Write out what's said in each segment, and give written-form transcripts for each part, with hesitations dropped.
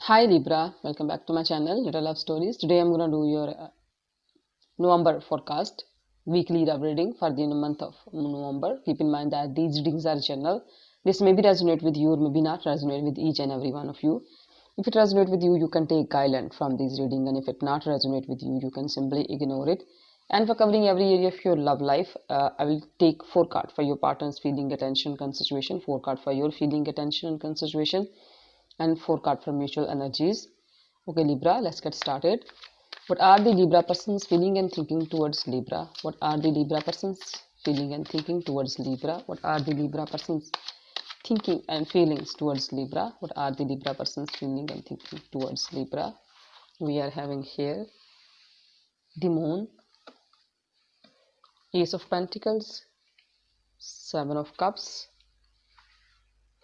Hi Libra, welcome back to my channel Little Love Stories. Today I'm gonna do your November forecast, weekly love reading for the month of November. Keep in mind that these readings are general. This maybe resonate with you or maybe not resonate with each and every one of you. If it resonates with you, you can take guidance from these reading, and if it not resonate with you, you can simply ignore it. And for covering every area of your love life, I will take 4 cards for your partner's feeling, attention, concentration, 4 cards for your feeling, attention, and concentration, and 4 cards for mutual energies. Okay, Libra, let's get started. What are the Libra persons feeling and thinking towards Libra? What are the Libra persons feeling and thinking towards Libra? What are the Libra persons thinking and feelings towards Libra? What are the Libra persons feeling and thinking towards Libra? We are having here the Moon, Ace of Pentacles, 7 of Cups,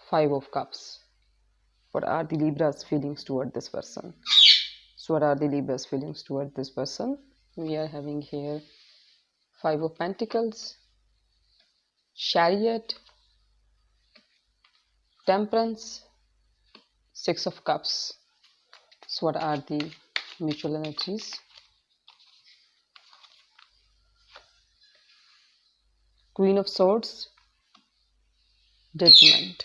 5 of Cups. What are the Libra's feelings toward this person? So what are the Libra's feelings toward this person? We are having here 5 of Pentacles, Chariot, Temperance, 6 of Cups. So what are the mutual energies? Queen of Swords, Judgment.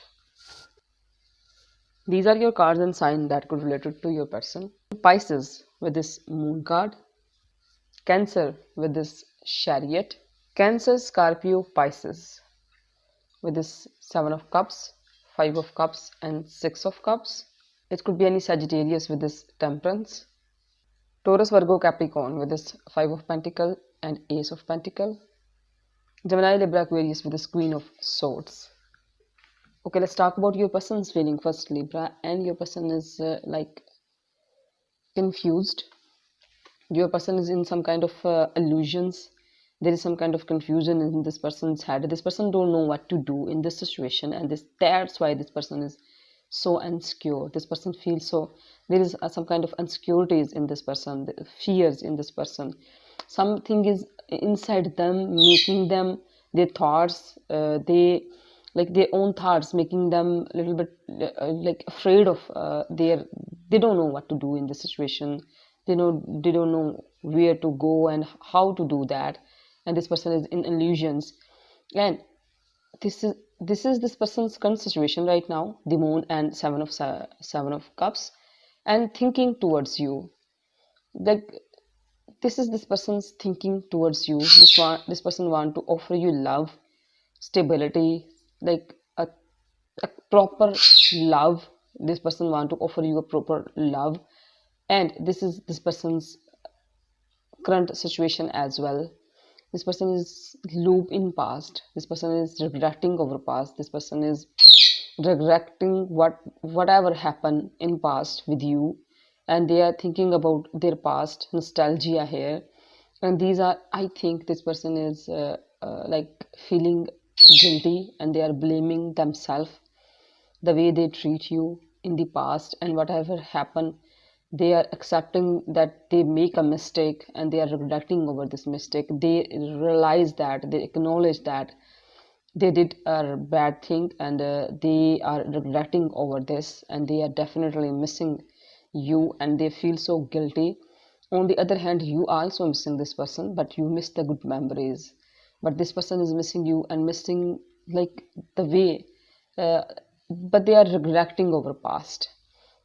These are your cards and signs that could relate to your person. Pisces with this Moon card, Cancer with this Chariot, Cancer, Scorpio, Pisces with this 7 of Cups, 5 of Cups, and 6 of Cups. It could be any Sagittarius with this Temperance, Taurus, Virgo, Capricorn with this 5 of Pentacle and Ace of Pentacle, Gemini, Libra, Aquarius with this Queen of Swords. Okay, let's talk about your person's feeling first, Libra. And your person is like confused. Your person is in some kind of illusions. There is some kind of confusion in this person's head. This person don't know what to do in this situation, and that's why this person is so insecure. This person feels so, there is some kind of insecurities in this person, fears in this person. Something is inside them making them, their thoughts, they like their own thoughts making them a little bit like afraid of they don't know what to do in this situation. They don't know where to go and how to do that, and this person is in illusions. And this is this person's current situation right now, the Moon and 7 of Cups, and thinking towards you. Like, this is this person's thinking towards you. This person want to offer you love, stability, like a proper love. This person want to offer you a proper love, and this is this person's current situation as well. This person is loop in past. This person is regretting over past. This person is regretting whatever happened in past with you, and they are thinking about their past, nostalgia here. And these are, I think this person is like feeling guilty, and they are blaming themselves, the way they treat you in the past and whatever happened. They are accepting that they make a mistake, and they are regretting over this mistake. They realize that, they acknowledge that they did a bad thing, and they are regretting over this, and they are definitely missing you, and they feel so guilty. On the other hand, you also missing this person, but you miss the good memories. But this person is missing you and missing like the way, uh, but they are regretting over past.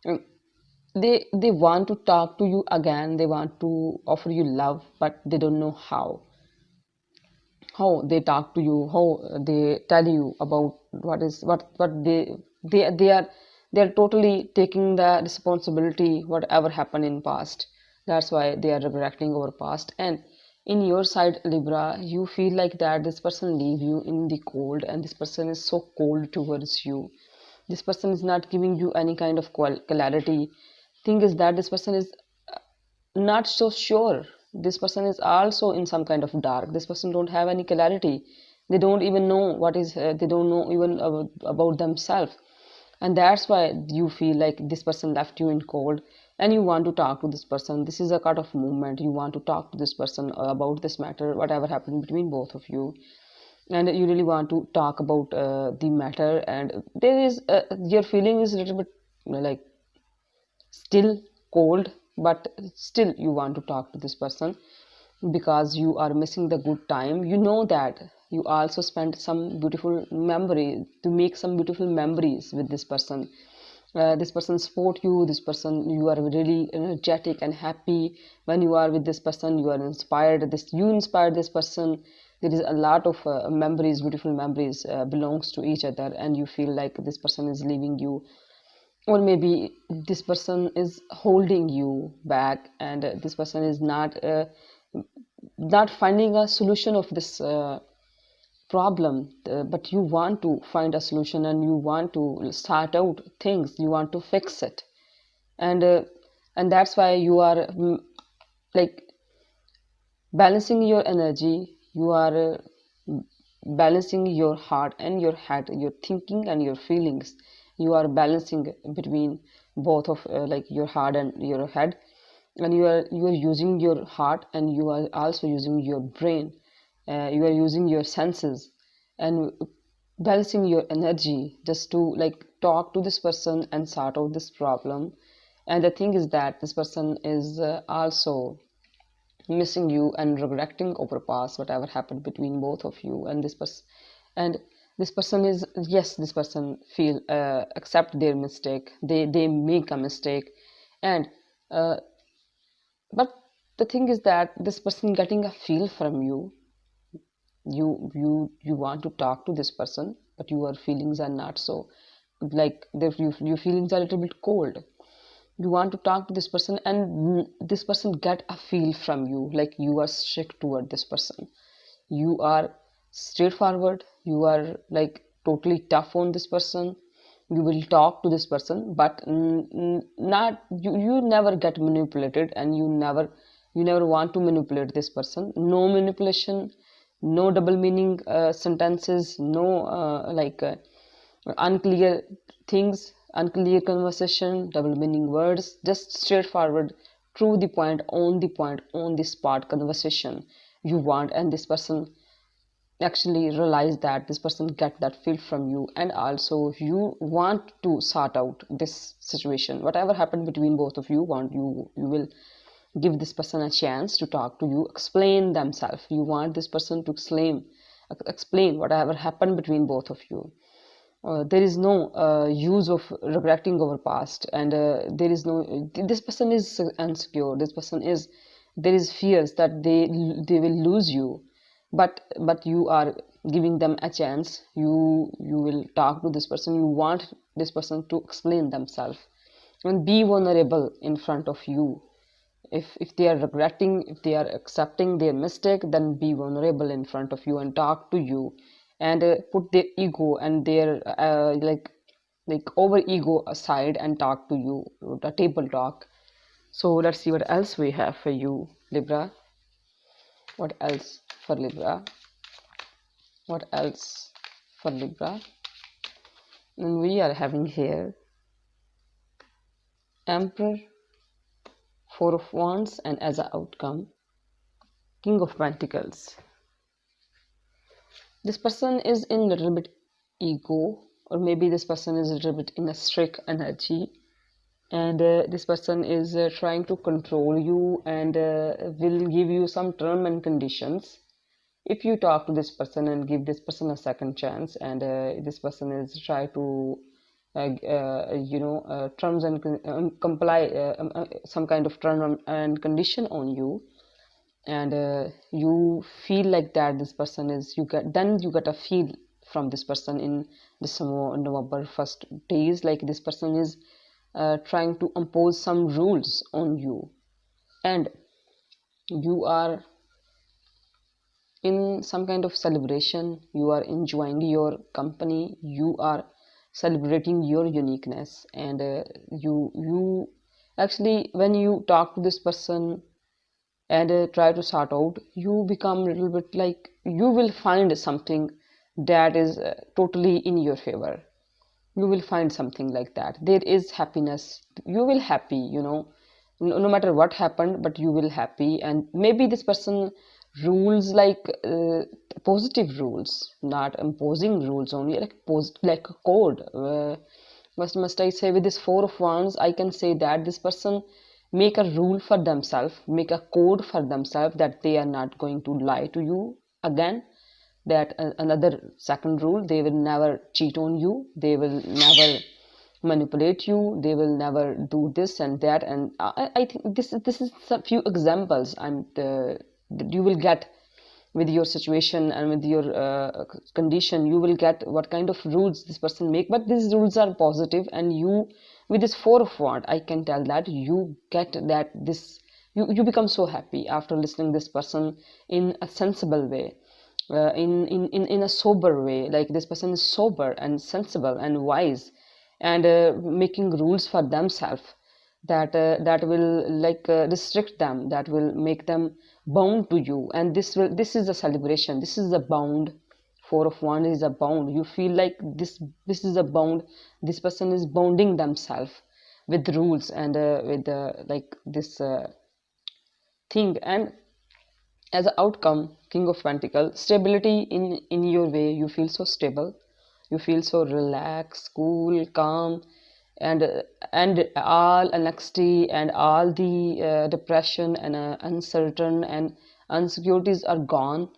Mm, they want to talk to you again. They want to offer you love, but they don't know how they talk to you, how they tell you about what they are totally taking the responsibility whatever happened in past. That's why they are regretting over past. And in your side, Libra, you feel like that this person leave you in the cold, and this person is so cold towards you. This person is not giving you any kind of clarity. Thing is that this person is not so sure. This person is also in some kind of dark. This person don't have any clarity. They don't even know what is they don't know even about themselves. And that's why you feel like this person left you in cold, and you want to talk to this person. This is a kind of movement. You want to talk to this person about this matter, whatever happened between both of you, and you really want to talk about the matter. And there is your feeling is a little bit like still cold, but still you want to talk to this person because you are missing the good time. You know that you also spent some beautiful memory to make some beautiful memories with this person. This person support you, this person, you are really energetic and happy when you are with this person. You are inspired, this you inspired this person. There is a lot of memories, beautiful memories belongs to each other, and you feel like this person is leaving you, or maybe this person is holding you back, and this person is not finding a solution of this problem, but you want to find a solution and you want to start out things, you want to fix it. And uh, and that's why you are like balancing your energy. You are balancing your heart and your head, your thinking and your feelings. You are balancing between both of like your heart and your head, and you are using your heart and you are also using your brain. You are using your senses and balancing your energy just to like talk to this person and sort out this problem. And the thing is that this person is also missing you and regretting over past whatever happened between both of you. And this person is, yes, this person feel accept their mistake, they make a mistake. And uh, but the thing is that this person getting a feel from you. You want to talk to this person, but your feelings are not so like your feelings are a little bit cold. You want to talk to this person, and this person get a feel from you, like you are strict toward this person. You are straightforward, you are like totally tough on this person. You will talk to this person, but not you never get manipulated, and you never want to manipulate this person. No manipulation, no double meaning sentences, no unclear things, unclear conversation, double meaning words, just straightforward, to the point, on the point, on the spot conversation you want. And this person actually realize that this person get that feel from you, and also you want to sort out this situation. Whatever happened between both of you, want you will give this person a chance to talk to you, explain themselves. You want this person to explain whatever happened between both of you. There is no use of regretting our past, and there is no, this person is insecure, this person is, there is fears that they will lose you. But you are giving them a chance. You will talk to this person. You want this person to explain themselves and be vulnerable in front of you. If they are regretting, if they are accepting their mistake, then be vulnerable in front of you and talk to you, and put their ego and their like over ego aside and talk to you, the table talk. So let's see what else we have for you, Libra. What else for Libra? What else for Libra? And we are having here Emperor, Four of Wands, and as an outcome, King of Pentacles. This person is in a little bit ego, or maybe this person is a little bit in a strict energy, and this person is trying to control you, and will give you some term and conditions if you talk to this person and give this person a second chance. And this person is try to terms and comply some kind of term and condition on you. And you feel like that this person is, you get a feel from this person in December, November first days, like this person is trying to impose some rules on you, and you are in some kind of celebration. You are enjoying your company, you are celebrating your uniqueness. And you actually, when you talk to this person and try to sort out, you become a little bit like you will find something that is totally in your favor. You will find something like that. There is happiness, you will happy, no matter what happened, but you will happy. And maybe this person rules like positive rules, not imposing rules only, like like a code. what must I say? With this Four of Wands, I can say that this person make a rule for themselves, make a code for themselves, that they are not going to lie to you again. That another second rule, they will never cheat on you, they will never manipulate you, they will never do this and that. And I think this is a few examples that you will get with your situation and with your condition. You will get what kind of rules this person make, but these rules are positive. And you, with this Four of Wands, I can tell that you get that this, you become so happy after listening this person in a sensible way, in a sober way. Like this person is sober and sensible and wise, and making rules for themselves, that will like restrict them, that will make them bound to you. And this is a celebration, this is a bound. Four of Wands is a bound. You feel like this is a bound. This person is bounding themselves with rules and with like this thing. And as an outcome, King of Pentacles, stability in your way. You feel so stable, you feel so relaxed, cool, calm, and all anxiety and all the depression and uncertain and insecurities are gone.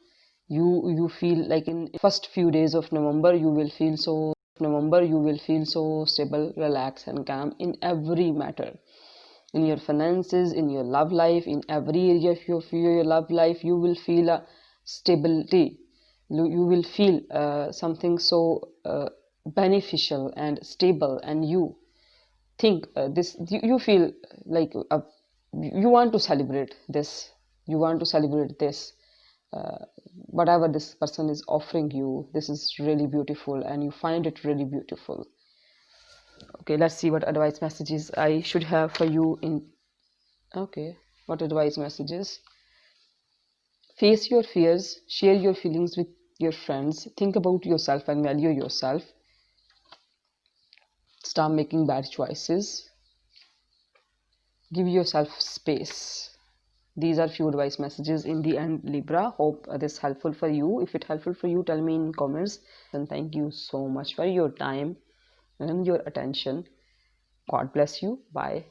You feel like in first few days of November you will feel so stable, relaxed and calm in every matter, in your finances, in your love life, in every area of your love life. You will feel a stability. You will feel something so beneficial and stable. And you think this, you feel like you want to celebrate this, you want to celebrate this, whatever this person is offering you. This is really beautiful and you find it really beautiful. Okay, let's see what advice messages I should have for you in. Okay, what advice messages? Face your fears, share your feelings with your friends, think about yourself and value yourself. Stop making bad choices. Give yourself space. These are few advice messages in the end, Libra. Hope this helpful for you. If it helpful for you, tell me in comments. And thank you so much for your time and your attention. God bless you. Bye.